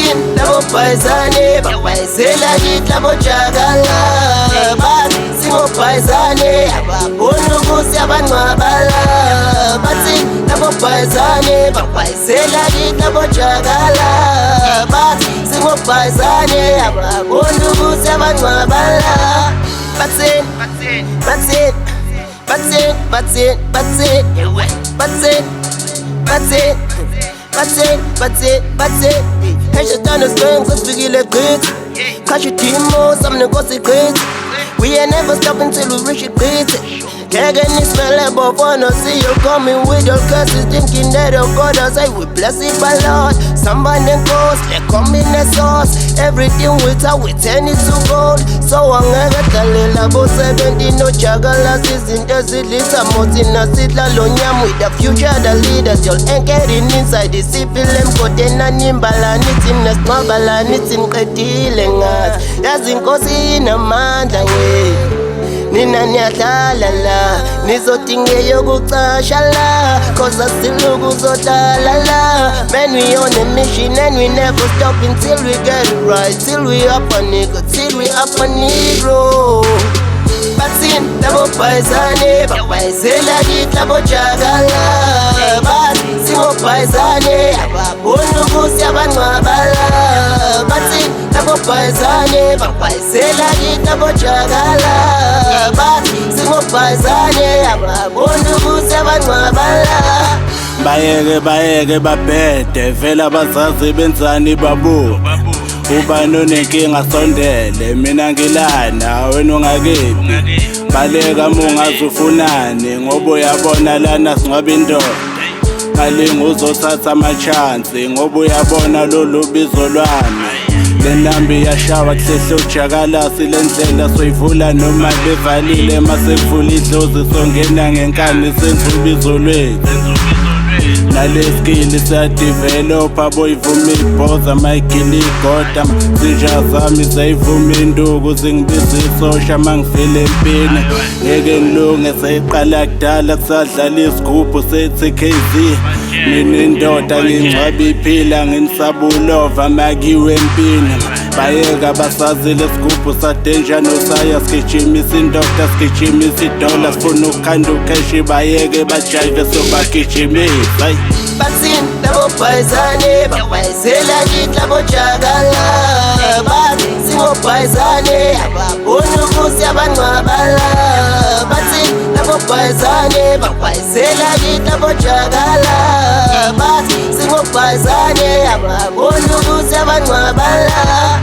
bathini labo bhayizane babhayizela kithi labo jagala. Bathi singobhayizane ababoni ukuthi abancwabala. Bathini labo bhayizane babhayizela kithi labo jagala. Bathi singobhayizane ababoni ukuthi abancwabala. Bathini bathini bathini bathini bathini bathini bathini Heshitana strength sesifikile gqithi. Khasha idimo sami nenkosi gqithi. We ain't never stop until we reach it gqithi. Ngeke nismele bofana, see you coming with your curses, thinking that your God has say we blessed by Lord. Somebody goes, they come in the sauce. Everything we talk, we turn it to gold. So angeke dalela bo 70 no jagala sizinto zidlisa mothina sidla lonyam with the future the leaders. You'll getting inside the civil emkodena nimbala nithi nesingabala nithi ngiqedile ngathi. Yazi inkosi inamandla nina niyadlala la nizodinge yokucasha la cause I still ukuzodlala la. Man, we on a mission and we never stop until we get it right. Till we up a nigga, till we up a negro. Bathini labo bhayizane babhayizela kithi labo jagala. Bathi singobhayizane ababoni ukuthi abancwabala. Bathini labo bhayizane babhayizela kithi labo jagala. Bathi singobhayizane ababoni ukuthi abancwabala. Bayeke babhede vela bazazi benzani babu. Ubani onenkinga sondele mina ngilana wena ungakephi. Baleka mungazufunani ngoba uyabona lana singabe indoda. Ngalinga uzothatha amachansi ngoba uyabona lolu bizo lwami. Lenambi yashawa kuhlehla ujakalasi lendlela soyivula noma bevalile masevula idlozi songena ngenkani senza ubizo lwethu. Naleskili siyadevelopa boyivuma ibhoza mayigili igoda. Zitsha zami zayivuma induku zingibiza isosha mangifile empini. Ngeke ngilunge seyiqala kudala kusadlala isigubhu sethi KZ. Mina indoda ngingcwaba iphila nginisabulova makiwe empini. Bayeka basazile isigubhu sadenja nosaya sigijimisa indoda sigijimisa idola sifuna ukukhanda ukheshi. Bayeke bajayive sobagijimisa. Bathini labo bhayizane babhayizela kithi labo jagala. Bathi singobhayizane ababoni ukuthi abancwabala. Bathini labo bhayizane babhayizela kithi labo jagala. Bathi singobhayizane ababoni ukuthi abancwabala.